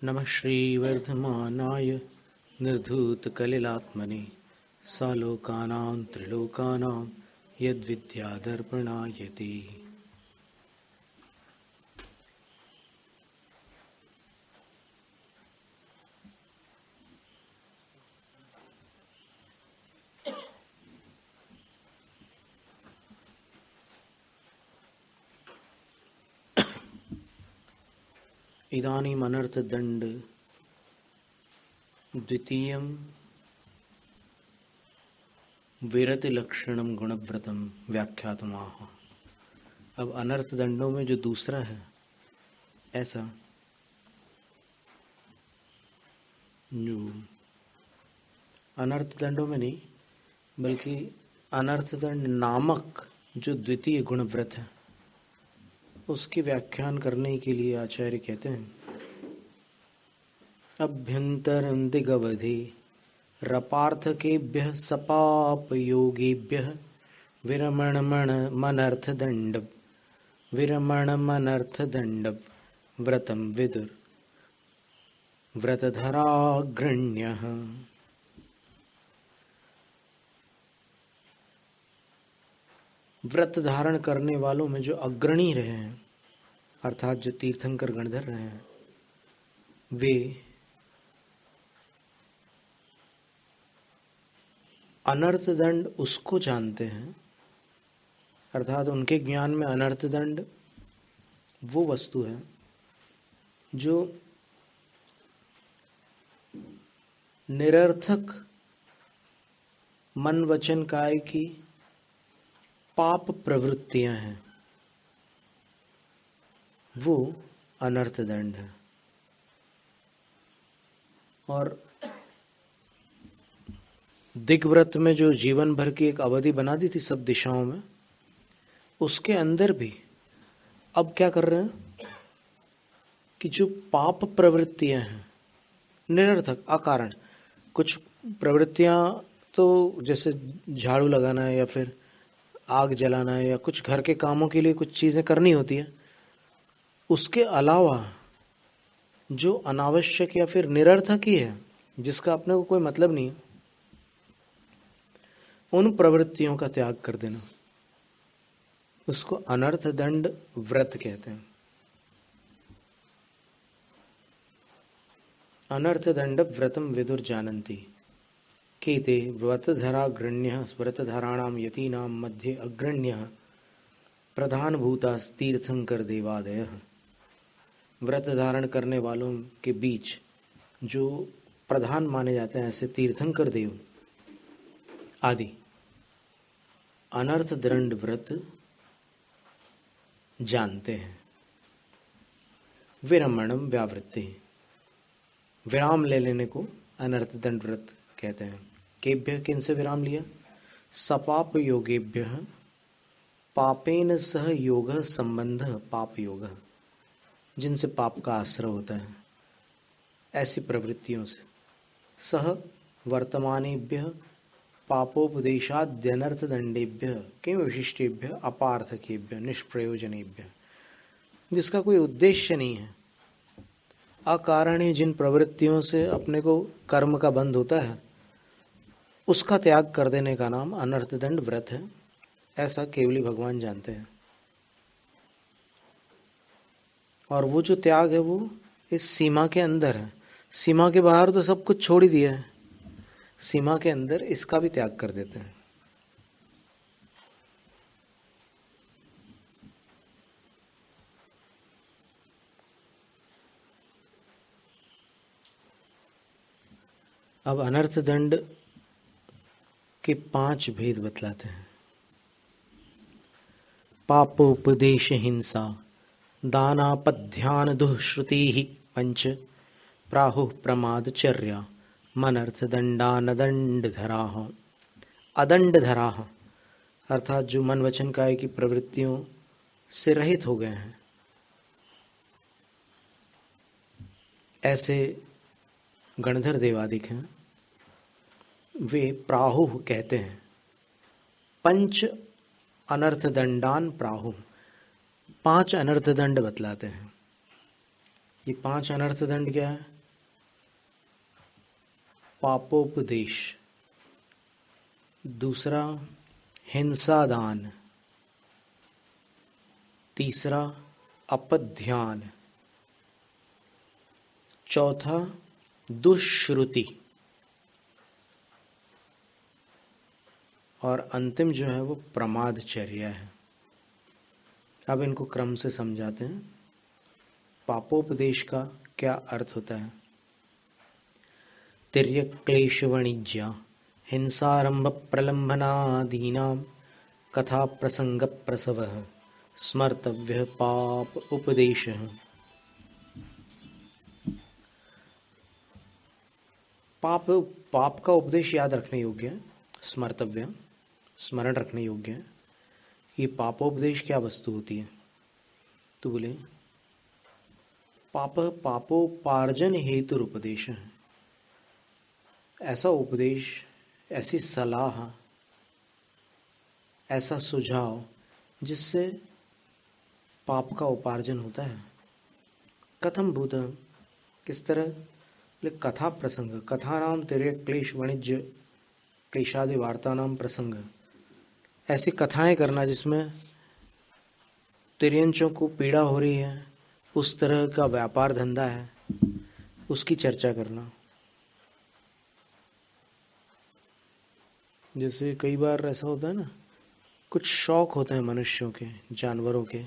नमः श्रीवर्धमानाय निर्धूतकलिलात्मने सालोकानां त्रिलोकानां यद्विद्यादर्पणायते। इदानीम् अनर्थदण्ड द्वितीयं विरतिलक्षणं गुणव्रतं व्याख्यातमाह। अब अनर्थ दंडों में जो दूसरा है, ऐसा जो अनर्थ दंडों में नहीं बल्कि अनर्थ दंड नामक जो द्वितीय गुणव्रत है उसकी व्याख्यान करने के लिए आचार्य कहते हैं, अभ्यंतरं दिगवधि रपार्थकेभ्यः सपापयोगेभ्यः विरमणमनर्थदण्ड व्रतं विदुर व्रतधराग्रण्यः। व्रत धारण करने वालों में जो अग्रणी रहे हैं अर्थात जो तीर्थंकर गणधर रहे हैं, वे अनर्थ दंड उसको जानते हैं, अर्थात उनके ज्ञान में अनर्थ दंड वो वस्तु है जो निरर्थक मन वचन काय की पाप प्रवृत्तियां हैं, वो अनर्थ दंड है। और दिग्व्रत में जो जीवन भर की एक अवधि बना दी थी सब दिशाओं में, उसके अंदर भी अब क्या कर रहे हैं कि जो पाप प्रवृत्तियां हैं निरर्थक अकारण, कुछ प्रवृत्तियां तो जैसे झाड़ू लगाना है या फिर आग जलाना है या कुछ घर के कामों के लिए कुछ चीजें करनी होती है, उसके अलावा जो अनावश्यक या फिर निरर्थक ही है जिसका अपने को कोई मतलब नहीं है, उन प्रवृत्तियों का त्याग कर देना, उसको अनर्थ दंड व्रत कहते हैं। अनर्थ दंड व्रतम विदुर जानन्ति केते व्रतधराग्रण्यः व्रतधराणां यतीनां मध्ये अग्रण्यः प्रधानभूतास्तीर्थंकर देवादयः। व्रत धारण करने वालों के बीच जो प्रधान माने जाते हैं ऐसे तीर्थंकर देव आदि अनर्थ दंड व्रत जानते हैं। विरमणम व्यावृत्ति, विराम ले लेने को अनर्थ दंड व्रत कहते हैं। केभ्य, किन से विराम लिया? सपाप योगेभ्य, पापेन सह योग संबंध पाप योग, जिनसे पाप का आश्रय होता है ऐसी प्रवृत्तियों से। सह वर्तमानेभ्य पापोपदेशाद्यनर्थ दंडेभ्य किम विशिष्टेभ्य अपार्थकेभ्य निष्प्रयोजनेभ्य, जिसका कोई उद्देश्य नहीं है, अकारण ही जिन प्रवृत्तियों से अपने को कर्म का बंध होता है उसका त्याग कर देने का नाम अनर्थ दंड व्रत है, ऐसा केवली भगवान जानते हैं। और वो जो त्याग है वो इस सीमा के अंदर है, सीमा के बाहर तो सब कुछ छोड़ ही दिया है, सीमा के अंदर इसका भी त्याग कर देते हैं। अब अनर्थ दंड के 5 भेद बतलाते हैं। पापोपदेश हिंसा दानापध्यान दुःश्रुति पंच प्राहुः प्रमादचर्या मनर्थ दंडानदंडधराः। अदंडधराः अर्थात जो मन वचन काय की प्रवृत्तियों से रहित हो गए हैं, ऐसे गणधर देवादिक हैं, वे प्राहुः कहते हैं। पंच अनर्थ दंडान प्राहुः, 5 अनर्थ दंड बतलाते हैं। ये 5 अनर्थ दंड क्या है? पापोपदेश, दूसरा हिंसा दान, तीसरा अपध्यान, चौथा दुष्श्रुति, और अंतिम जो है वो प्रमादचर्या है। अब इनको क्रम से समझाते हैं। पापोपदेश का क्या अर्थ होता है? तिर्यक क्लेश वाणिज्य हिंसारंभ प्रलंबनादीनां कथा प्रसंग प्रसवः स्मर्तव्य पाप उपदेशः। पाप का उपदेश याद रखने योग्य है, स्मर्तव्य, स्मरण रखने योग्य है। ये पापोपदेश क्या वस्तु होती है? तो बोले पापोपार्जन हेतु उपदेश है। ऐसा उपदेश, ऐसी सलाह, ऐसा सुझाव जिससे पाप का उपार्जन होता है। कथम भूतम, किस तरह? कथा प्रसंग, कथा नाम तेरे क्लेश वाणिज्य क्लेशादि वार्ता नाम प्रसंग, ऐसी कथाएं करना जिसमें तिर्यंचों को पीड़ा हो रही है, उस तरह का व्यापार धंधा है, उसकी चर्चा करना। जैसे कई बार ऐसा होता है ना, कुछ शौक होते हैं मनुष्यों के, जानवरों के,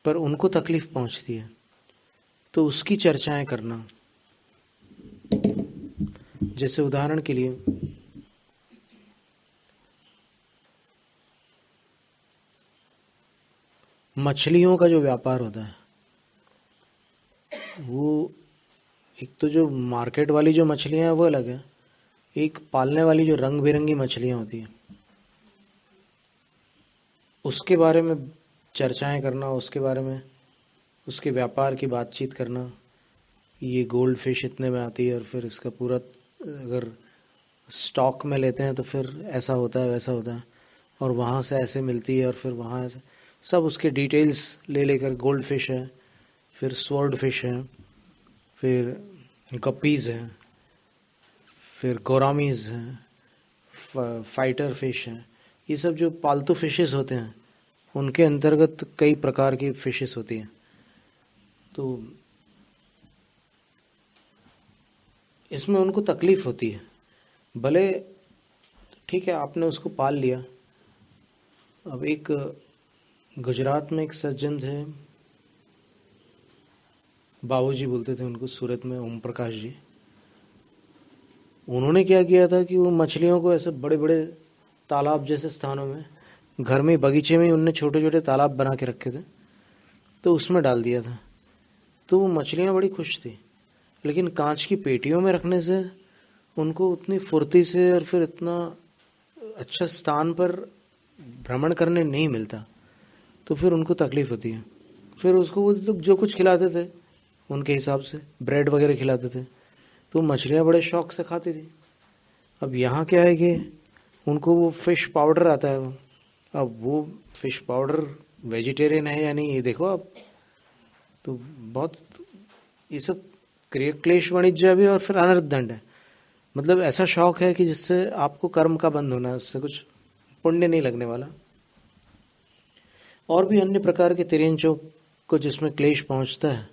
पर उनको तकलीफ पहुंचती है, तो उसकी चर्चाएं करना। जैसे उदाहरण के लिए मछलियों का जो व्यापार होता है, वो एक तो जो मार्केट वाली जो मछलियां हैं वो अलग है, एक पालने वाली जो रंग बिरंगी मछलियां होती हैं उसके बारे में चर्चाएं करना, उसके बारे में, उसके व्यापार की बातचीत करना। ये गोल्ड फिश इतने में आती है और फिर इसका पूरा अगर स्टॉक में लेते हैं तो फिर ऐसा होता है, वैसा होता है, और वहाँ से ऐसे मिलती है और फिर वहाँ ऐसे, सब उसके डिटेल्स ले लेकर, गोल्ड फिश है, फिर स्वॉर्ड फिश है, फिर गप्पीज है, फिर गोरामीज हैं, फाइटर फिश हैं। ये सब जो पालतू फिशेस होते हैं उनके अंतर्गत कई प्रकार की फिशेस होती हैं। तो इसमें उनको तकलीफ होती है। भले ठीक है, आपने उसको पाल लिया। अब एक गुजरात में एक सज्जन थे, बाबूजी बोलते थे उनको, सूरत में ओम प्रकाश जी। उन्होंने क्या किया था कि वो मछलियों को ऐसे बड़े बड़े तालाब जैसे स्थानों में, घर में बगीचे में उनने छोटे छोटे तालाब बना के रखे थे, तो उसमें डाल दिया था। तो वो मछलियां बड़ी खुश थी, लेकिन कांच की पेटियों में रखने से उनको उतनी फुर्ती से और फिर इतना अच्छा स्थान पर भ्रमण करने नहीं मिलता, तो फिर उनको तकलीफ होती है। फिर उसको वो लोग जो कुछ खिलाते थे उनके हिसाब से, ब्रेड वगैरह खिलाते थे, तो मछलियां बड़े शौक से खाती थी। अब यहाँ क्या है कि उनको वो फिश पाउडर आता है, अब वो फिश पाउडर वेजिटेरियन है या नहीं ये देखो आप। तो बहुत ये सब क्लेश वाणिज्य भी और फिर अनर्थ दंड है। मतलब ऐसा शौक है कि जिससे आपको कर्म का बंध होना है, उससे कुछ पुण्य नहीं लगने वाला। और भी अन्य प्रकार के तिर्यंचों को जिसमें क्लेश पहुंचता है,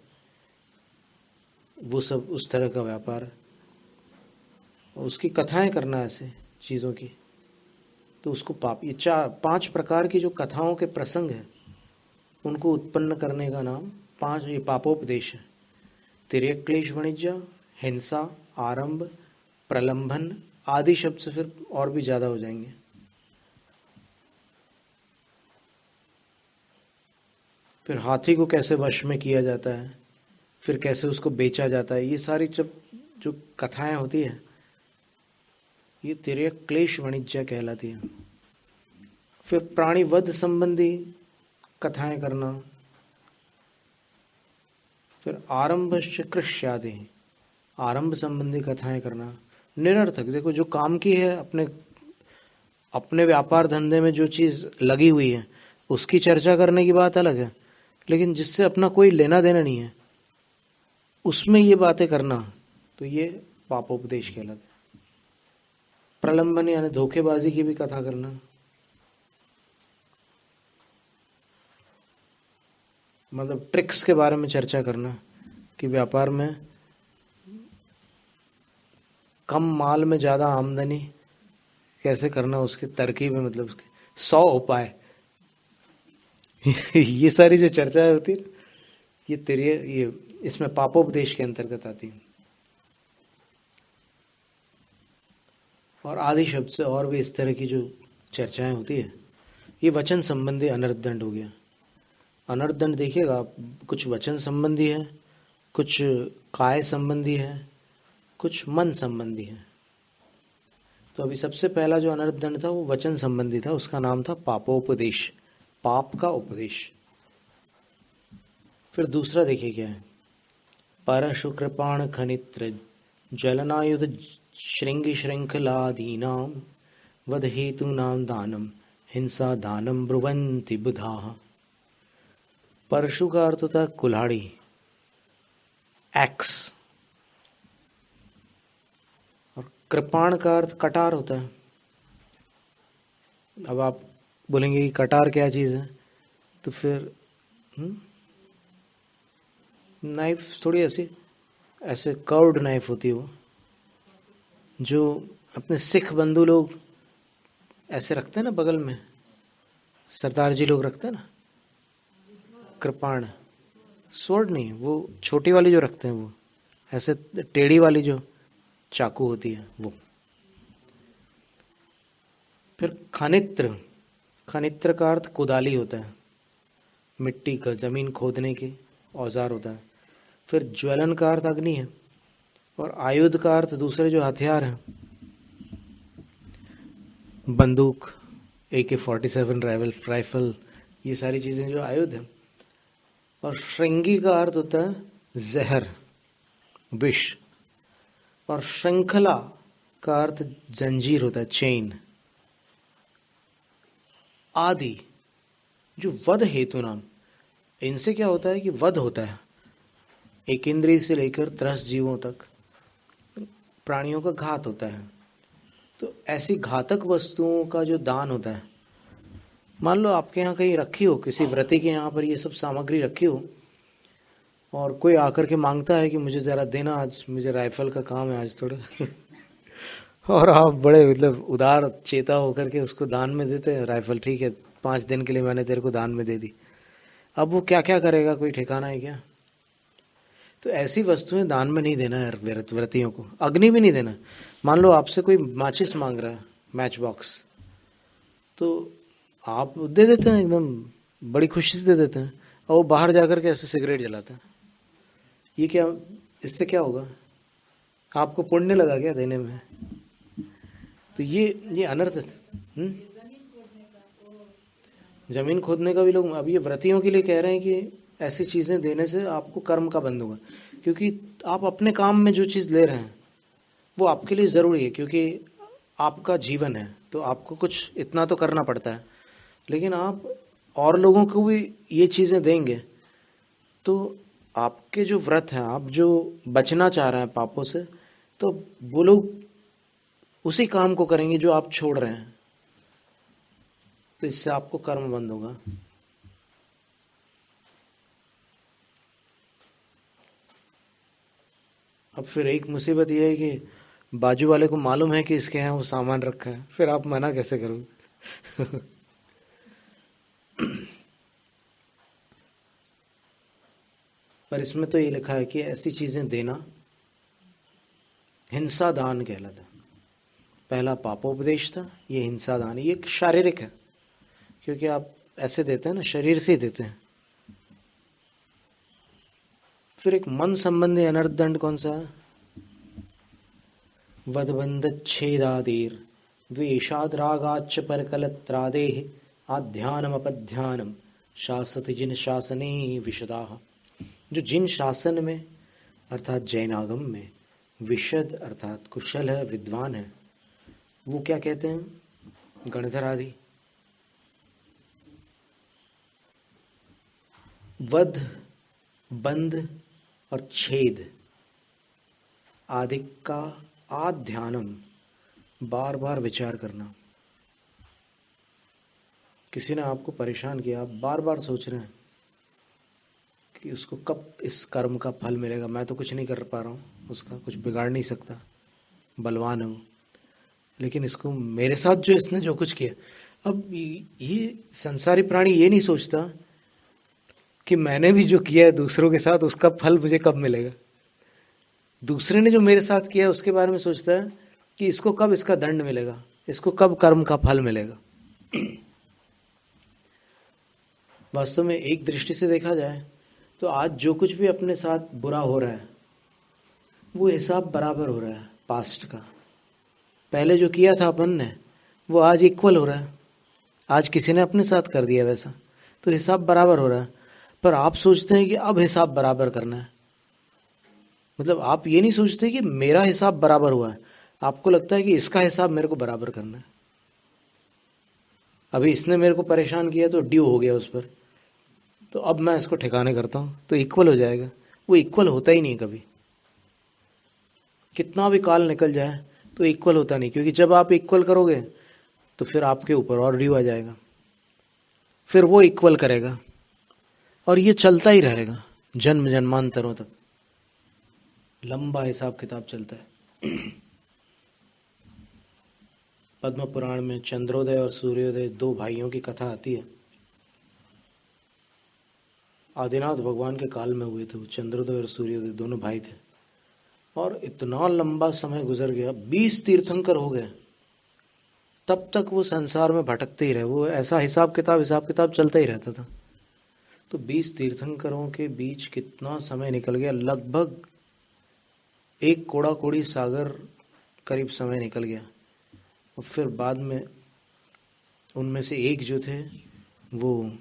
वो सब उस तरह का व्यापार, उसकी कथाएं करना ऐसे चीजों की, तो उसको पाप। ये 5 प्रकार की जो कथाओं के प्रसंग है उनको उत्पन्न करने का नाम 5 ये पापोपदेश है। तिर्यक क्लेश वाणिज्य, हिंसा, आरंभ, प्रलंबन आदि शब्द से फिर और भी ज्यादा हो जाएंगे। फिर हाथी को कैसे वश में किया जाता है, फिर कैसे उसको बेचा जाता है, ये सारी जो कथाएं होती है ये तिर्यक क्लेश वाणिज्य कहलाती है। फिर प्राणी वध संबंधी कथाएं करना, फिर आरंभ कृष्यादि, आरंभ संबंधी कथाएं करना निरर्थक। देखो जो काम की है, अपने अपने व्यापार धंधे में जो चीज लगी हुई है उसकी चर्चा करने की बात अलग है, लेकिन जिससे अपना कोई लेना देना नहीं है उसमें ये बातें करना, तो ये पापोपदेश कहलाता है। प्रलंबन यानी धोखेबाजी की भी कथा करना, मतलब ट्रिक्स के बारे में चर्चा करना कि व्यापार में कम माल में ज्यादा आमदनी कैसे करना, उसकी तरकीब है, मतलब उसके 100 उपाय। ये सारी जो चर्चाएं होती है, ये तेरे ये इसमें पापोपदेश के अंतर्गत आती है। और आदि शब्द से और भी इस तरह की जो चर्चाएं होती है, ये वचन संबंधी अनर्थ दंड हो गया। अनर्थ दंड देखिएगा आप, कुछ वचन संबंधी है, कुछ काय संबंधी है, कुछ मन संबंधी है। तो अभी सबसे पहला जो अनर्थ दंड था वो वचन संबंधी था, उसका नाम था पापोपदेश, पाप का उपदेश। फिर दूसरा देखिए क्या है, परशु कृपाण खनित्र जलनायुध श्रृंगी श्रृंखलादीनाम वध हेतु नाम दानम हिंसा दानम ब्रुवंति बुधाः। परशु का अर्थ होता है कुल्हाड़ी, एक्स, और कृपाण का अर्थ कटार होता है। अब आप बोलेंगे कि कटार क्या चीज है, तो फिर नाइफ थोड़ी ऐसी ऐसे कर्व्ड नाइफ होती है वो, जो अपने सिख बंधु लोग ऐसे रखते हैं ना बगल में, सरदार जी लोग रखते हैं ना कृपाण। स्वॉर्ड नहीं, वो छोटी वाली जो रखते हैं, वो ऐसे टेढ़ी वाली जो चाकू होती है वो। फिर खनित्र, खनित्र का अर्थ कुदाली होता है, मिट्टी का जमीन खोदने के औजार होता है। फिर ज्वलन का अर्थ अग्नि है, और आयुध का अर्थ दूसरे जो हथियार हैं, बंदूक, AK-47 राइफल, ये सारी चीजें जो आयुध है। और श्रृंगी का अर्थ होता है जहर, विष। और श्रृंखला का अर्थ जंजीर होता है, चेन। आदि जो वध हेतु नाम, इनसे क्या होता है कि वध होता है, एक इंद्रिय से लेकर 10 जीवों तक प्राणियों का घात होता है। तो ऐसी घातक वस्तुओं का जो दान होता है, मान लो आपके यहाँ कहीं रखी हो, किसी व्रती के यहाँ पर ये सब सामग्री रखी हो, और कोई आकर के मांगता है कि मुझे जरा देना, आज मुझे राइफल का काम है आज थोड़ा और आप बड़े मतलब उदार चेता होकर के उसको दान में देते हैं राइफल, ठीक है 5 दिन के लिए मैंने तेरे को दान में दे दी। अब वो क्या क्या करेगा, कोई ठिकाना है क्या? तो ऐसी वस्तुएं दान में नहीं देना है व्रतियों को। अग्नि भी नहीं देना। मान लो आपसे कोई माचिस मांग रहा है, मैच बॉक्स, तो आप दे देते हैं, एकदम बड़ी खुशी से दे देते हैं, और वो बाहर जाकर के ऐसे सिगरेट जलाते हैं। ये क्या, इससे क्या होगा? आपको पुण्य लगा क्या देने में? तो ये अनर्थ। जमीन खोदने का भी लोग अब ये व्रतियों के लिए कह रहे हैं कि ऐसी चीजें देने से आपको कर्म का बंध होगा, क्योंकि आप अपने काम में जो चीज ले रहे हैं वो आपके लिए जरूरी है, क्योंकि आपका जीवन है तो आपको कुछ इतना तो करना पड़ता है। लेकिन आप और लोगों को भी ये चीजें देंगे तो आपके जो व्रत हैं, आप जो बचना चाह रहे हैं पापों से, तो वो लोग उसी काम को करेंगे जो आप छोड़ रहे हैं, तो इससे आपको कर्म बंद होगा। अब फिर एक मुसीबत यह है कि बाजू वाले को मालूम है कि इसके यहाँ वो सामान रखा है, फिर आप मना कैसे करोगे? पर इसमें तो ये लिखा है कि ऐसी चीजें देना हिंसा दान कहलाता है। पहला पापोपदेश था, ये हिंसा दान, ये शारीरिक है, क्योंकि आप ऐसे देते हैं ना, शरीर से ही देते हैं। फिर एक मन संबंधी अनर्थ दंड कौन सा है? वधबंध छेदादेर द्वेषाद रागाच्च परकलत्रादेह आध्यानम अपध्यानम शासत जिन शासने विशदाः। जो जिन शासन में अर्थात जैनागम में विशद अर्थात कुशल है, विद्वान है, वो क्या कहते हैं? गणधर आदि। वध, बंध और छेद आदिक का आध्यानम, बार बार विचार करना। किसी ने आपको परेशान किया, आप बार बार सोच रहे हैं कि उसको कब इस कर्म का फल मिलेगा, मैं तो कुछ नहीं कर पा रहा हूँ, उसका कुछ बिगाड़ नहीं सकता, बलवान है वो, लेकिन इसको मेरे साथ जो इसने जो कुछ किया। अब ये संसारी प्राणी ये नहीं सोचता कि मैंने भी जो किया है दूसरों के साथ उसका फल मुझे कब मिलेगा। दूसरे ने जो मेरे साथ किया है उसके बारे में सोचता है कि इसको कब इसका दंड मिलेगा, इसको कब कर्म का फल मिलेगा। वास्तव में एक दृष्टि से देखा जाए तो आज जो कुछ भी अपने साथ बुरा हो रहा है वो हिसाब बराबर हो रहा है पास्ट का। पहले जो किया था अपन ने वो आज इक्वल हो रहा है, आज किसी ने अपने साथ कर दिया वैसा, तो हिसाब बराबर हो रहा है। पर आप सोचते हैं कि अब हिसाब बराबर करना है, मतलब आप ये नहीं सोचते कि मेरा हिसाब बराबर हुआ है, आपको लगता है कि इसका हिसाब मेरे को बराबर करना है। अभी इसने मेरे को परेशान किया तो ड्यू हो गया उस पर, तो अब मैं इसको ठिकाने करता हूं तो इक्वल हो जाएगा। वो इक्वल होता ही नहीं कभी, कितना भी काल निकल जाए तो इक्वल होता नहीं, क्योंकि जब आप इक्वल करोगे तो फिर आपके ऊपर और ड्यू आ जाएगा, फिर वो इक्वल करेगा और ये चलता ही रहेगा जन्म जन्मांतरों तक, लंबा हिसाब किताब चलता है। पद्म पुराण में चंद्रोदय और सूर्योदय दो भाइयों की कथा आती है। आदिनाथ भगवान के काल में हुए थे वो, चंद्रोदय और सूर्योदय दोनों भाई थे, और इतना लंबा समय गुजर गया, 20 तीर्थंकर हो गए, तब तक वो संसार में भटकते ही रहे। वो ऐसा हिसाब किताब चलता ही रहता था। तो 20 तीर्थंकरों के बीच कितना समय निकल गया, लगभग एक कोड़ा कोड़ी सागर करीब समय निकल गया। और फिर बाद में उनमें से एक जो थे वो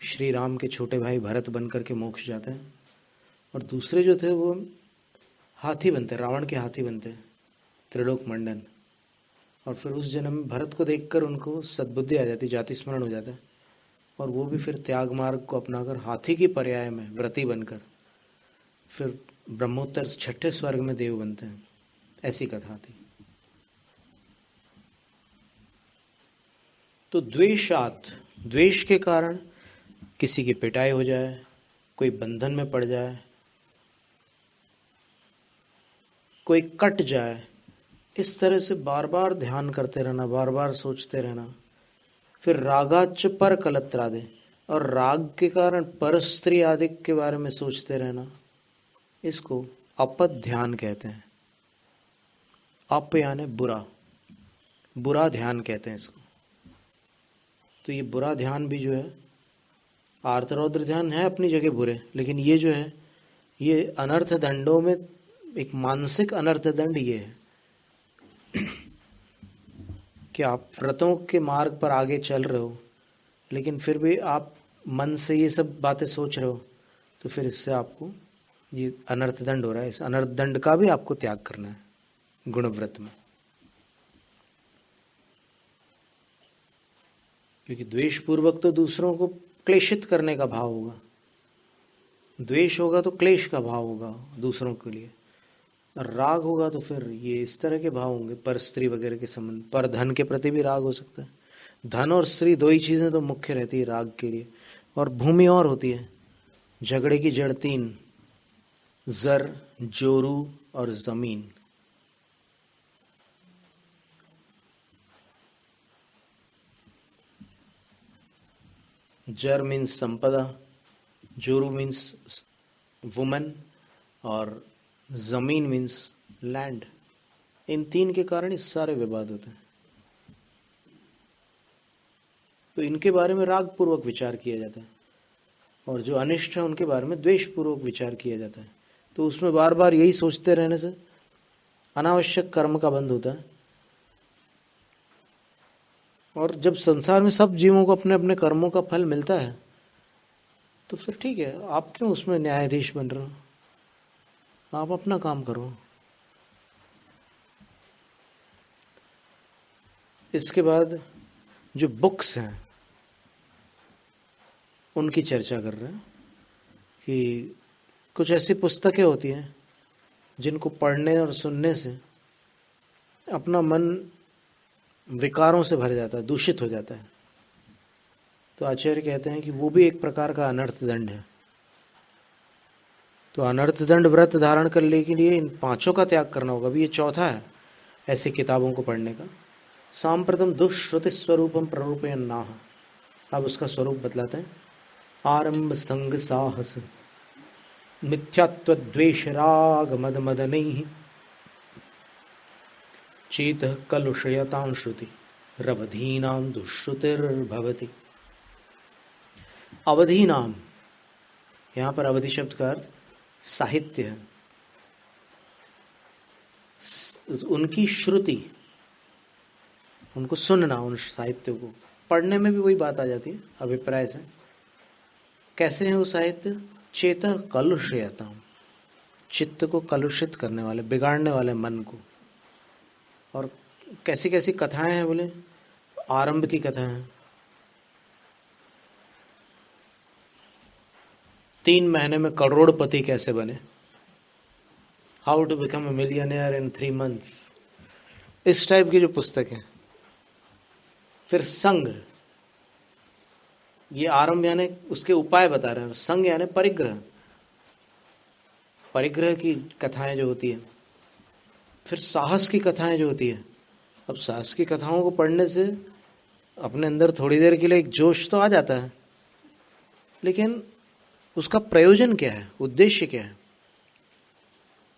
श्री राम के छोटे भाई भरत बन करके मोक्ष जाते हैं, और दूसरे जो थे वो हाथी बनते, रावण के हाथी बनते, त्रिलोक मंडन। और फिर उस जन्म में भरत को देखकर उनको सद्बुद्धि आ जाती, जाति स्मरण हो जाता है, और वो भी फिर त्याग मार्ग को अपनाकर हाथी की पर्याय में व्रती बनकर फिर ब्रह्मोत्तर छठे स्वर्ग में देव बनते हैं। ऐसी कथा थी। तो द्वेषात, द्वेष के कारण किसी की पिटाई हो जाए, कोई बंधन में पड़ जाए, कोई कट जाए, इस तरह से बार बार ध्यान करते रहना, बार बार सोचते रहना। फिर रागाच पर कलत्रादे, और राग के कारण पर स्त्री आदि के बारे में सोचते रहना, इसको अपद ध्यान कहते हैं। अप यानी बुरा, बुरा ध्यान कहते हैं इसको। तो ये बुरा ध्यान भी जो है, आर्तरौद्र ध्यान है अपनी जगह बुरे, लेकिन ये जो है ये अनर्थ दंडों में एक मानसिक अनर्थ दंड ये है कि आप व्रतों के मार्ग पर आगे चल रहे हो, लेकिन फिर भी आप मन से ये सब बातें सोच रहे हो, तो फिर इससे आपको ये अनर्थ दंड हो रहा है। इस अनर्थ दंड का भी आपको त्याग करना है गुणव्रत में, क्योंकि द्वेष पूर्वक तो दूसरों को क्लेशित करने का भाव होगा, द्वेष होगा तो क्लेश का भाव होगा दूसरों के लिए, राग होगा तो फिर ये इस तरह के भाव होंगे, पर स्त्री वगैरह के संबंध, पर धन के प्रति भी राग हो सकता है। धन और स्त्री दो ही चीजें तो मुख्य रहती है राग के लिए, और भूमि और होती है। झगड़े की जड़ तीन, जर, जोरू और जमीन। जर मीन्स संपदा, जोरू मीन्स वुमन, और जमीन मीन्स लैंड। इन तीन के कारण इस सारे विवाद होते हैं। तो इनके बारे में राग पूर्वक विचार किया जाता है, और जो अनिष्ट है उनके बारे में द्वेष पूर्वक विचार किया जाता है। तो उसमें बार बार यही सोचते रहने से अनावश्यक कर्म का बंध होता है। और जब संसार में सब जीवों को अपने अपने कर्मों का फल मिलता है तो फिर ठीक है, आप क्यों उसमें न्यायाधीश बन रहे हो, आप अपना काम करो। इसके बाद जो बुक्स हैं उनकी चर्चा कर रहे हैं कि कुछ ऐसी पुस्तकें होती हैं जिनको पढ़ने और सुनने से अपना मन विकारों से भर जाता है, दूषित हो जाता है। तो आचार्य कहते हैं कि वो भी एक प्रकार का अनर्थ दंड है। तो अनर्थ दंड व्रत धारण करने के लिए इन पांचों का त्याग करना होगा। अभी ये चौथा है ऐसी किताबों को पढ़ने का। सांप्रतम दुष्श्रुति स्वरूपम प्ररूपयन् नाह। अब उसका स्वरूप बतलाते हैं। आरंभ संग साहस मिथ्यात्व द्वेष राग मद मदनैः चेतः कलुषयतां श्रुति रवधीनां दुष्श्रुतिर्भवति। अवधीनाम, यहां पर अवधि शब्द का अर्थ साहित्य है। उनकी श्रुति, उनको सुनना, उन साहित्य को पढ़ने में भी वही बात आ जाती है अभिप्राय से। कैसे हैं वो साहित्य? चेतः कलुषयताम, चित्त को कलुषित करने वाले, बिगाड़ने वाले मन को। और कैसी कैसी कथाएं हैं बोले? आरंभ की कथा है। 3 महीने में करोड़पति कैसे बने, how to become a millionaire in 3 months, इस टाइप की जो पुस्तक है। फिर संग, ये आरंभ यानी उसके उपाय बता रहे हैं। संग यानी परिग्रह, परिग्रह की कथाएं जो होती है। फिर साहस की कथाएं जो होती है। अब साहस की कथाओं को पढ़ने से अपने अंदर थोड़ी देर के लिए एक जोश तो आ जाता है, लेकिन उसका प्रयोजन क्या है, उद्देश्य क्या है?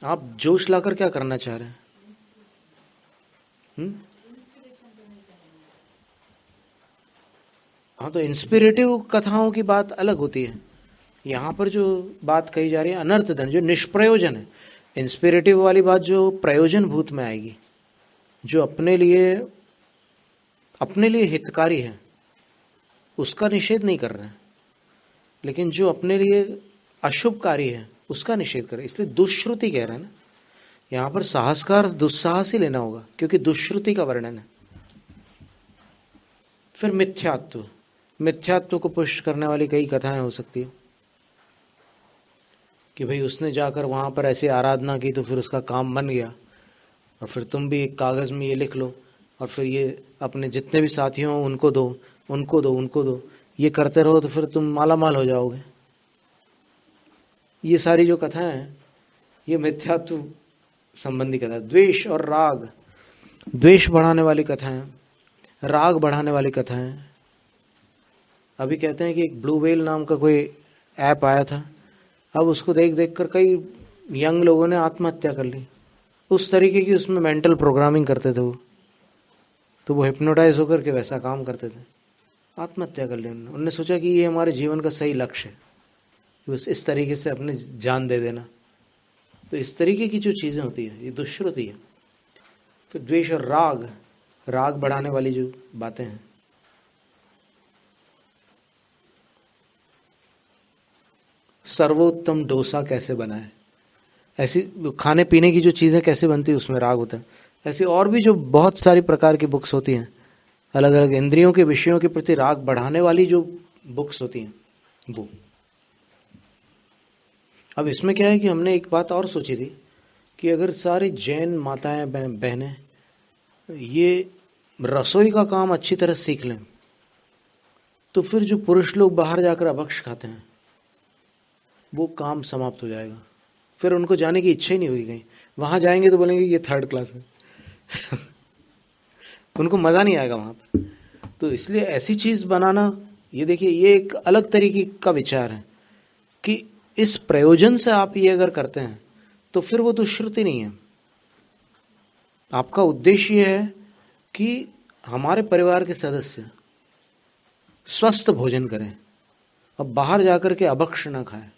आप जोश लाकर क्या करना चाह रहे हैं? हाँ, तो इंस्पिरेटिव कथाओं की बात अलग होती है। यहाँ पर जो बात कही जा रही है अनर्थ धन, जो निष्प्रयोजन है। इंस्पिरेटिव वाली बात जो प्रयोजन भूत में आएगी, जो अपने लिए हितकारी है, उसका निषेध नहीं कर रहे हैं। लेकिन जो अपने लिए अशुभकारी है उसका निषेध कर रहे हैं। इसलिए दुष्श्रुति कह रहे हैं ना। यहाँ पर साहस का अर्थ दुस्साहस ही लेना होगा, क्योंकि दुष्श्रुति का वर्णन है। फिर मिथ्यात्व, मिथ्यात्व को पुष्ट करने वाली कई कथाएं हो सकती है कि भाई उसने जाकर वहां पर ऐसी आराधना की तो फिर उसका काम बन गया, और फिर तुम भी एक कागज में ये लिख लो और फिर ये अपने जितने भी साथी हों उनको दो, उनको दो, उनको दो, ये करते रहो तो फिर तुम माला माल हो जाओगे। ये सारी जो कथाएं हैं ये मिथ्यात्व संबंधी कथा। द्वेष और राग, द्वेष बढ़ाने वाली कथाएं, राग बढ़ाने वाली कथाएं। अभी कहते हैं कि एक ब्लू व्हेल नाम का कोई ऐप आया था, अब उसको देख देख कर कई यंग लोगों ने आत्महत्या कर ली। उस तरीके की उसमें मेंटल प्रोग्रामिंग करते थे वो, तो वो हिप्नोटाइज होकर के वैसा काम करते थे, आत्महत्या कर ली उन्होंने। उन्होंने सोचा कि ये हमारे जीवन का सही लक्ष्य है, बस इस तरीके से अपने जान दे देना। तो इस तरीके की जो चीजें होती है ये दुष्श्रुति है। फिर द्वेष और राग, राग बढ़ाने वाली जो बातें हैं। सर्वोत्तम डोसा कैसे बनाए, ऐसी खाने पीने की जो चीजें कैसे बनती है उसमें राग होता है। ऐसी और भी जो बहुत सारी प्रकार की बुक्स होती हैं, अलग अलग इंद्रियों के विषयों के प्रति राग बढ़ाने वाली जो बुक्स होती हैं वो। अब इसमें क्या है कि हमने एक बात और सोची थी कि अगर सारी जैन माताएं बहनें ये रसोई का काम अच्छी तरह सीख लें तो फिर जो पुरुष लोग बाहर जाकर अभक्ष खाते हैं वो काम समाप्त हो जाएगा। फिर उनको जाने की इच्छा ही नहीं होगी कहीं। वहां जाएंगे तो बोलेंगे ये 3rd क्लास है उनको मजा नहीं आएगा वहां पर। तो इसलिए ऐसी चीज बनाना, ये देखिए ये एक अलग तरीके का विचार है कि इस प्रयोजन से आप ये अगर करते हैं तो फिर वो दुष्श्रुति नहीं है। आपका उद्देश्य ये है कि हमारे परिवार के सदस्य स्वस्थ भोजन करें, अब बाहर जाकर के अभक्ष ना खाएं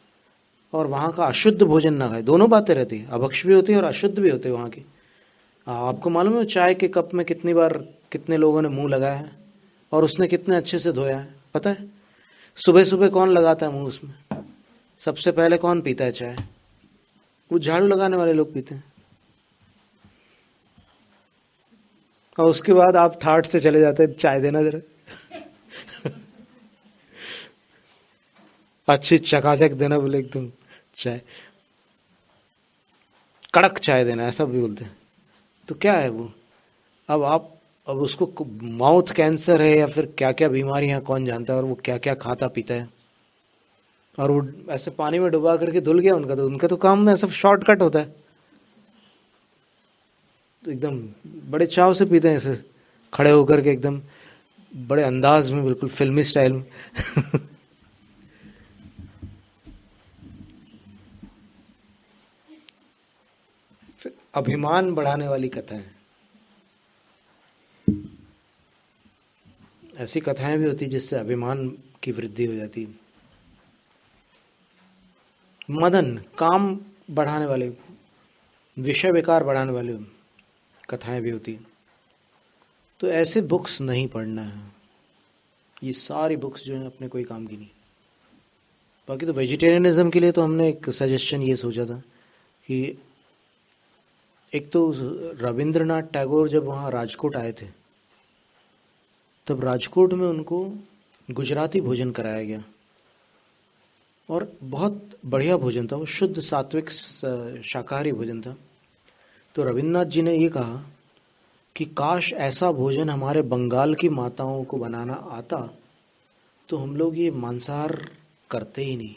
और वहां का अशुद्ध भोजन ना खाएं। दोनों बातें रहती है, अभक्ष भी होती है और अशुद्ध भी होती है वहां की। आपको मालूम है चाय के कप में कितनी बार कितने लोगों ने मुंह लगाया है और उसने कितने अच्छे से धोया है पता है? सुबह सुबह कौन लगाता है मुंह उसमें? सबसे पहले कौन पीता है चाय? वो झाड़ू लगाने वाले लोग पीते हैं। और उसके बाद आप ठाठ से चले जाते हैं चाय देना जरा अच्छी चकाचक देना बोले एकदम चाय। कड़क चाय देना, ऐसा भी बोलते हैं। तो क्या है वो? अब उसको माउथ कैंसर है या फिर क्या क्या बीमारियां कौन जानता है, और वो क्या क्या खाता पीता है, और वो ऐसे पानी में डुबा करके धुल गया उनका तो काम में सब शॉर्टकट होता है। तो एकदम बड़े चाव से पीते हैं ऐसे खड़े होकर के, एकदम बड़े अंदाज में, बिल्कुल फिल्मी स्टाइल में। फिर अभिमान बढ़ाने वाली कथाएं, ऐसी कथाएं भी होती जिससे अभिमान की वृद्धि हो जाती है। मदन, काम बढ़ाने वाले, विषय विकार बढ़ाने वाली कथाएं भी होती हैं। तो ऐसे बुक्स नहीं पढ़ना है। ये सारी बुक्स जो है अपने कोई काम की नहीं। बाकी तो वेजिटेरियनिज्म के लिए तो हमने एक सजेशन ये सोचा था कि एक तो रविंद्रनाथ टैगोर जब वहाँ राजकोट आए थे, तब राजकोट में उनको गुजराती भोजन कराया गया, और बहुत बढ़िया भोजन था वो, शुद्ध सात्विक शाकाहारी भोजन था। तो रविन्द्रनाथ जी ने ये कहा कि काश ऐसा भोजन हमारे बंगाल की माताओं को बनाना आता, तो हम लोग ये मांसाहार करते ही नहीं।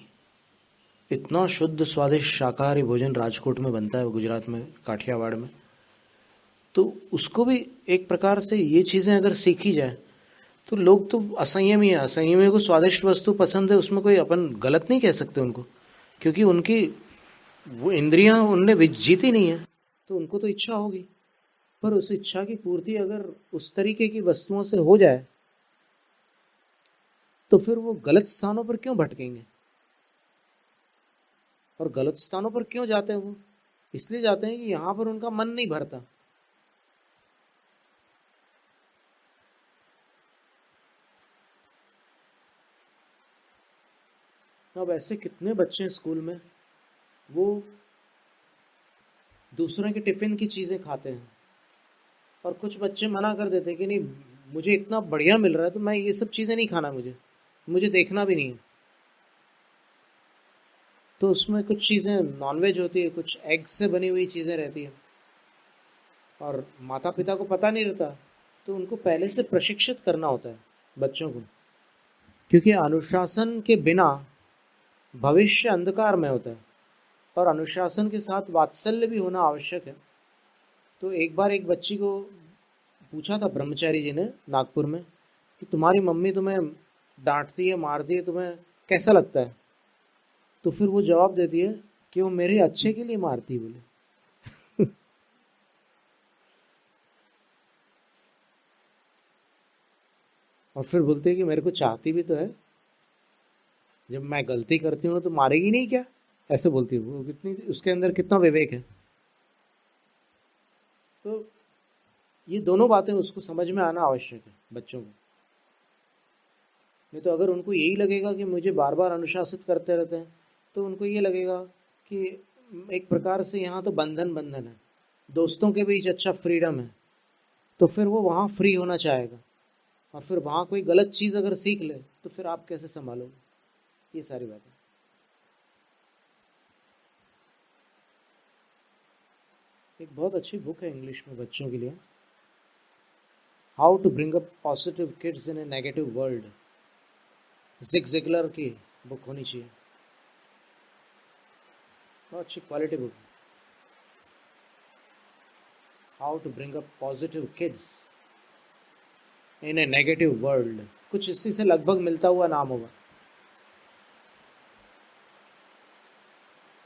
इतना शुद्ध स्वादिष्ट शाकाहारी भोजन राजकोट में बनता है, गुजरात में, काठियावाड़ में। तो उसको भी एक प्रकार से ये चीजें अगर सीखी जाए, तो लोग तो असंयमी है, असंयमी को स्वादिष्ट वस्तु पसंद है, उसमें कोई अपन गलत नहीं कह सकते उनको, क्योंकि उनकी वो इंद्रियां उनने जीती नहीं है, तो उनको तो इच्छा होगी। पर उस इच्छा की पूर्ति अगर उस तरीके की वस्तुओं से हो जाए, तो फिर वो गलत स्थानों पर क्यों भटकेंगे? और गलत स्थानों पर क्यों जाते हैं वो? इसलिए जाते हैं कि यहां पर उनका मन नहीं भरता। अब ऐसे कितने बच्चे हैं स्कूल में, वो दूसरों के टिफिन की चीजें खाते हैं, और कुछ बच्चे मना कर देते हैं कि नहीं, मुझे इतना बढ़िया मिल रहा है तो मैं ये सब चीजें नहीं खाना, मुझे मुझे देखना भी नहीं है। तो उसमें कुछ चीजें नॉनवेज होती है, कुछ एग से बनी हुई चीजें रहती है, और माता पिता को पता नहीं रहता। तो उनको पहले से प्रशिक्षित करना होता है बच्चों को, क्योंकि अनुशासन के बिना भविष्य अंधकार में होता है, और अनुशासन के साथ वात्सल्य भी होना आवश्यक है। तो एक बार एक बच्ची को पूछा था ब्रह्मचारी जी ने नागपुर में कि तुम्हारी मम्मी तुम्हें डांटती है, मारती है, तुम्हें कैसा लगता है? तो फिर वो जवाब देती है कि वो मेरे अच्छे के लिए मारती है, बोले। और फिर बोलते है कि मेरे को चाहती भी तो है, जब मैं गलती करती हूँ तो मारेगी नहीं क्या? ऐसे बोलती है वो। कितनी उसके अंदर कितना विवेक है। तो ये दोनों बातें उसको समझ में आना आवश्यक है बच्चों को। नहीं तो अगर उनको यही लगेगा कि मुझे बार बार अनुशासित करते रहते हैं, तो उनको ये लगेगा कि एक प्रकार से यहाँ तो बंधन बंधन है, दोस्तों के बीच अच्छा फ्रीडम है, तो फिर वो वहाँ फ्री होना चाहेगा। और फिर वहाँ कोई गलत चीज़ अगर सीख ले, तो फिर आप कैसे संभालोगे? ये सारी बातें। एक बहुत अच्छी बुक है इंग्लिश में बच्चों के लिए, how to bring up positive kids in a negative world. Zig Ziglar की बुक होनी चाहिए, बहुत अच्छी quality book. How to bring up positive kids in a negative world, कुछ इसी से लगभग मिलता हुआ नाम होगा।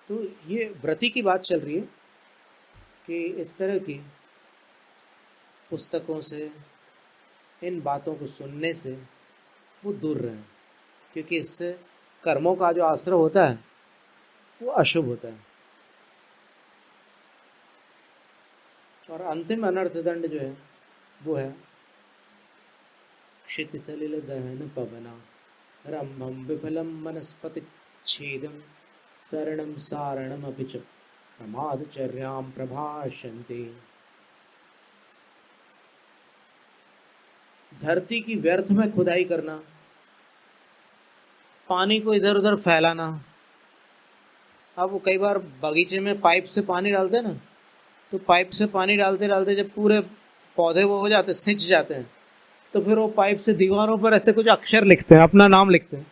तो ये व्रति की बात चल रही है कि इस तरह की पुस्तकों से, इन बातों को सुनने से वो दूर रहें, क्योंकि इससे कर्मों का जो आश्रय होता है वो अशुभ होता है। और अंतिम अनर्थ दंड जो है वो है क्षिति सलिल दहन पवना रंभम विफलम वनस्पति छेदम शरणम सारणम अपि च प्रमादचर्याम प्रभाषन्ते। धरती की व्यर्थ में खुदाई करना, पानी को इधर उधर फैलाना, अब वो कई बार बगीचे में पाइप से पानी डालते हैं ना, तो पाइप से पानी डालते डालते जब पूरे पौधे वो हो जाते, सिंच जाते हैं, तो फिर वो पाइप से दीवारों पर ऐसे कुछ अक्षर लिखते हैं, अपना नाम लिखते हैं।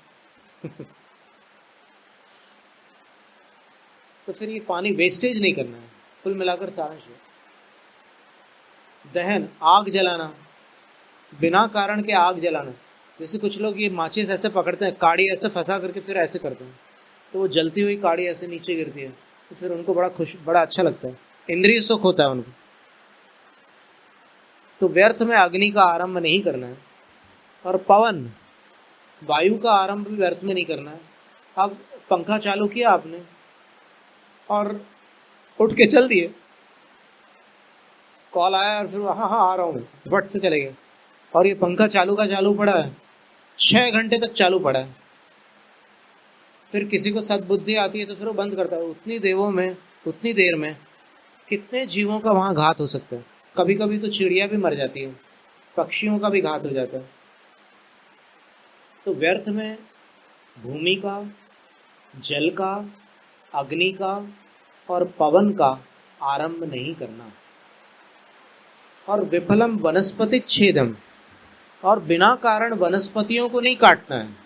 तो फिर ये पानी वेस्टेज नहीं करना है, कुल मिलाकर सारांश है। दहन, आग जलाना, बिना कारण के आग जलाना। जैसे कुछ लोग ये माचिस ऐसे पकड़ते हैं, काड़ी ऐसे फंसा करके फिर ऐसे करते हैं, तो वो जलती हुई काड़ी ऐसे नीचे गिरती है, तो फिर उनको बड़ा अच्छा लगता है, इंद्रिय सुख होता है उनको। तो व्यर्थ में अग्नि का आरंभ नहीं करना है। और पवन, वायु का आरंभ भी व्यर्थ में नहीं करना है। अब पंखा चालू किया आपने और उठ के चल दिए, कॉल आया और फिर हाँ हाँ आ रहा हूँ, फट से चले गए, और ये पंखा चालू का चालू पड़ा है, 6 घंटे तक चालू पड़ा है। फिर किसी को सद्बुद्धि आती है तो फिर वो बंद करता है। उतनी देर में कितने जीवों का वहां घात हो सकता है। कभी कभी तो चिड़िया भी मर जाती है, पक्षियों का भी घात हो जाता है। तो व्यर्थ में भूमि का, जल का, अग्नि का और पवन का आरंभ नहीं करना। और विफलम वनस्पति छेदम, और बिना कारण वनस्पतियों को नहीं काटना है।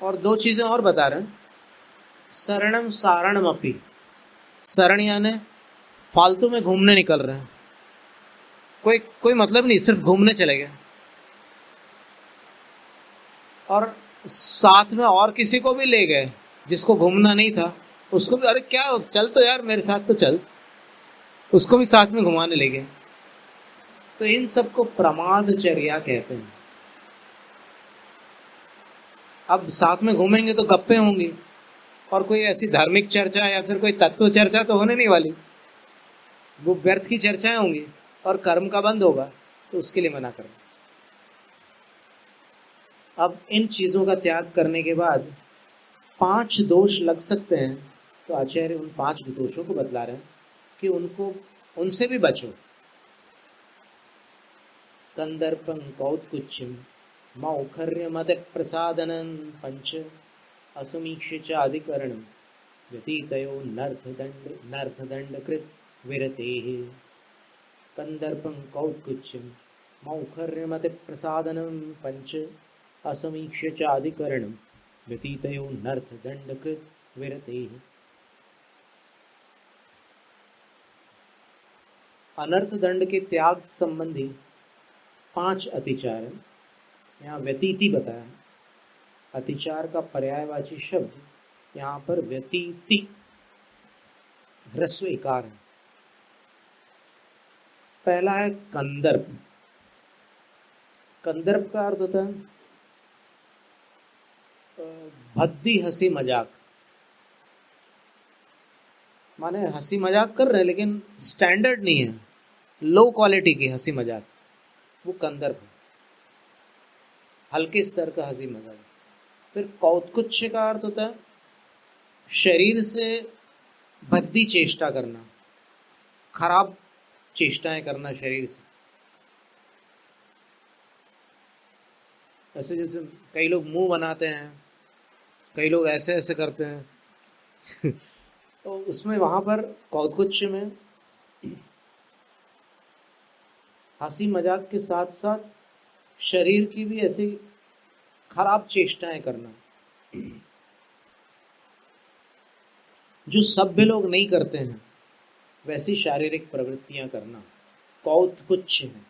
और 2 चीजें और बता रहे हैं, शरणम सारणम अपि। शरण यानी फालतू में घूमने निकल रहे हैं, कोई मतलब नहीं, सिर्फ घूमने चले गए। और साथ में और किसी को भी ले गए जिसको घूमना नहीं था, उसको भी, अरे क्या चल तो यार मेरे साथ तो चल, उसको भी साथ में घुमाने ले गए। तो इन सबको प्रमादचर्या कहते हैं। अब साथ में घूमेंगे तो गप्पे होंगी, और कोई ऐसी धार्मिक चर्चा या फिर कोई तत्व चर्चा तो होने नहीं वाली, वो व्यर्थ की चर्चाएं होंगी और कर्म का बंद होगा, तो उसके लिए मना करें। अब इन चीजों का त्याग करने के बाद 5 दोष लग सकते हैं, तो आचार्य उन 5 दोषों को बतला रहे हैं कि उनसे भी बचो। कंदर्पं कौत्कुच्यम मौखर्य मद प्रसादनं पंच असमीक्ष च अधिकरणम व्यतीतयो नर्थदंड कृत विरतेः। कंदर्पं कौत्कुच्यम मौखर्य मद प्रसादनं पंच असमीक्ष च अधिकरणम व्यतीतयो नर्थदंड कृत विरतेः। अनर्थ दंड के त्याग संबंधी 5 अतिचार हैं। यहाँ व्यतीति बताया है। अतिचार का पर्यायवाची शब्द यहाँ पर व्यतीति, ह्रस्व इकार है। पहला है कंदर्प। कंदर्प का अर्थ होता है भद्दी हंसी मजाक, माने हंसी मजाक कर रहे हैं लेकिन स्टैंडर्ड नहीं है, लो क्वालिटी की हंसी मजाक, वो कंदर्प है, हल्के स्तर का हंसी मजाक। फिर कौत्कुच्य का अर्थ होता है शरीर से भद्दी चेष्टा करना, खराब चेष्टाएं करना शरीर से। ऐसे जैसे कई लोग मुंह बनाते हैं, कई लोग ऐसे ऐसे करते हैं तो उसमें वहां पर कौत्कुच्य में हंसी मजाक के साथ साथ शरीर की भी ऐसी खराब चेष्टाएं करना जो सभ्य लोग नहीं करते हैं, वैसी शारीरिक प्रवृत्तियां करना कौत्कुच्य है।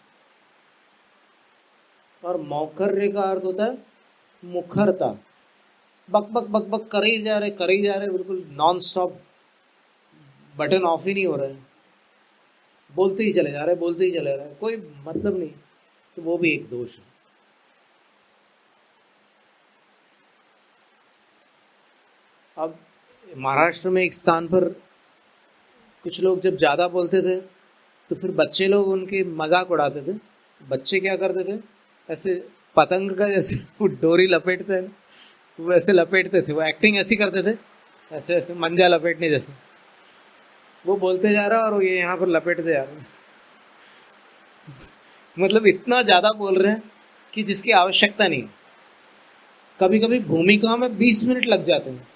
और मौखर्य का अर्थ होता है मुखरता, बक बक बक बक कर ही जा रहे, बिल्कुल नॉन स्टॉप, बटन ऑफ ही नहीं हो रहे, बोलते ही चले जा रहे, कोई मतलब नहीं, तो वो भी एक दोष है। अब महाराष्ट्र में एक स्थान पर कुछ लोग जब ज्यादा बोलते थे तो फिर बच्चे लोग उनकी मजाक उड़ाते थे। बच्चे क्या करते थे, ऐसे पतंग का जैसे वो डोरी लपेटते हैं, वो ऐसे लपेटते थे, वो एक्टिंग ऐसी करते थे, ऐसे ऐसे मंजा लपेटने जैसे, वो बोलते जा रहा है और ये यहाँ पर लपेटते जा रहे हैं। मतलब इतना ज्यादा बोल रहे हैं कि जिसकी आवश्यकता नहीं। कभी कभी भूमिका में 20 मिनट लग जाते हैं।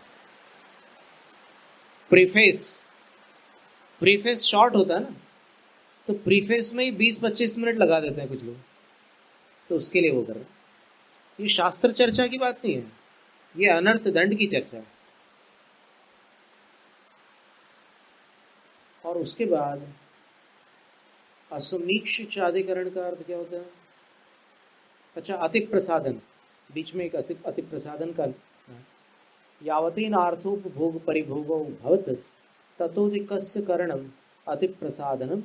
प्रीफेस प्रीफेस शॉर्ट होता है ना, तो प्रीफेस में ही 20-25 मिनट लगा देते हैं कुछ लोग, तो उसके लिए वो कर रहे हैं। ये शास्त्र चर्चा की बात नहीं है, ये अनर्थ दंड की चर्चा है। और उसके बाद असमीक्षाधिकरण का अर्थ क्या होता है? अच्छा, अति प्रसादन, बीच में एक अति प्रसादन का, यावतीन अर्थोपभोग परिभोगो भवतस् ततोधिकस्य करणम अति प्रसादनम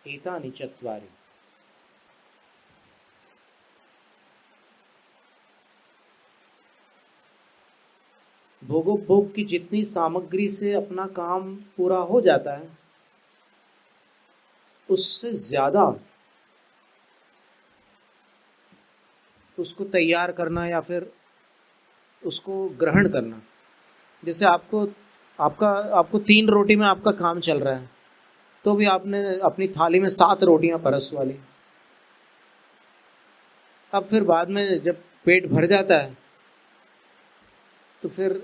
एतानि चत्वारि। भोगोपभोग की जितनी सामग्री से अपना काम पूरा हो जाता है, उससे ज्यादा उसको तैयार करना या फिर उसको ग्रहण करना। जैसे आपको 3 रोटी में आपका काम चल रहा है, तो भी आपने अपनी थाली में 7 रोटियां परस वाली। अब फिर बाद में जब पेट भर जाता है तो फिर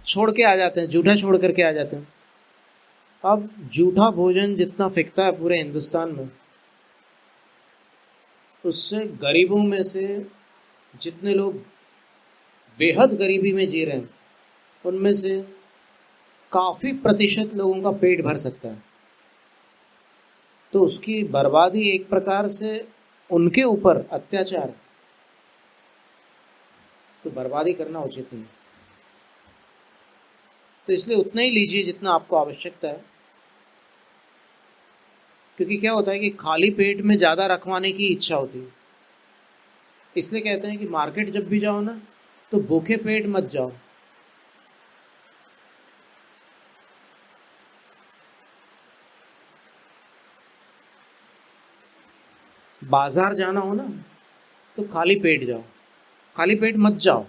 छोड़ के आ जाते हैं, जूठा छोड़ करके आ जाते हैं। अब जूठा भोजन जितना फेंकता है पूरे हिंदुस्तान में, उससे गरीबों में से जितने लोग बेहद गरीबी में जी रहे हैं, उनमें से काफी प्रतिशत लोगों का पेट भर सकता है। तो उसकी बर्बादी एक प्रकार से उनके ऊपर अत्याचार, तो बर्बादी करना उचित नहीं। तो इसलिए उतना ही लीजिए जितना आपको आवश्यकता है, क्योंकि क्या होता है कि खाली पेट में ज्यादा रखवाने की इच्छा होती है। इसलिए कहते हैं कि मार्केट जब भी जाओ ना, तो भूखे पेट मत जाओ। बाजार जाना हो ना, तो खाली पेट जाओ, खाली पेट मत जाओ।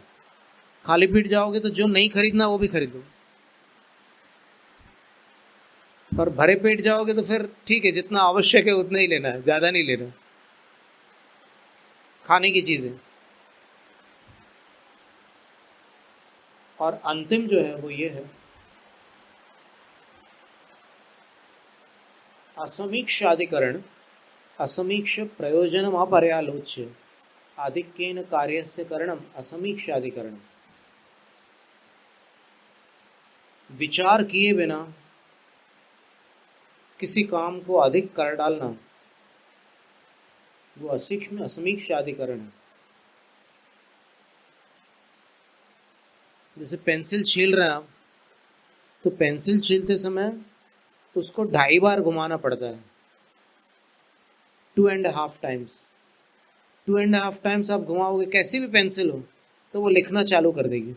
खाली पेट जाओगे तो जो नहीं खरीदना वो भी खरीदो, और भरे पेट जाओगे तो फिर ठीक है, जितना आवश्यक है उतना ही लेना है, ज्यादा नहीं लेना खाने की चीजें। और अंतिम जो है वो ये है, असमीक्षाधिकरण। असमीक्ष प्रयोजनम अपर्यालोच्य आधिक्येन कार्यस्य करणम असमीक्षाधिकरण। विचार किए बिना किसी काम को अधिक कर डालना, वो असमीक्षाधिकरण है। जैसे पेंसिल छील रहे हैं आप, तो पेंसिल छीलते समय उसको 2.5 बार घुमाना पड़ता है, 2.5 टाइम्स। 2.5 टाइम्स आप घुमाओगे, कैसी भी पेंसिल हो, तो वो लिखना चालू कर देगी।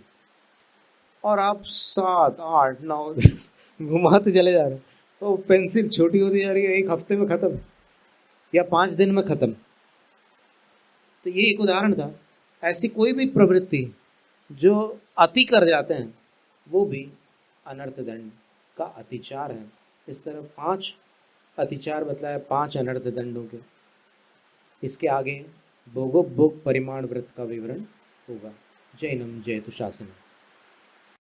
और आप 7, 8, 9, 10 घुमाते चले जा रहे हैं, तो पेंसिल छोटी होती जा रही है, 1 हफ्ते में खत्म या 5 दिन में खत्म। तो ये एक उदाहरण था। ऐसी कोई भी प्रवृत्ति जो अति कर जाते हैं, वो भी अनर्थ दंड का अतिचार है। इस तरह 5 अतिचार बतलाया, 5 अनर्थ दंडों के। इसके आगे भोगोपभोग परिमाण व्रत का विवरण होगा। जैनम जयतु शासनम।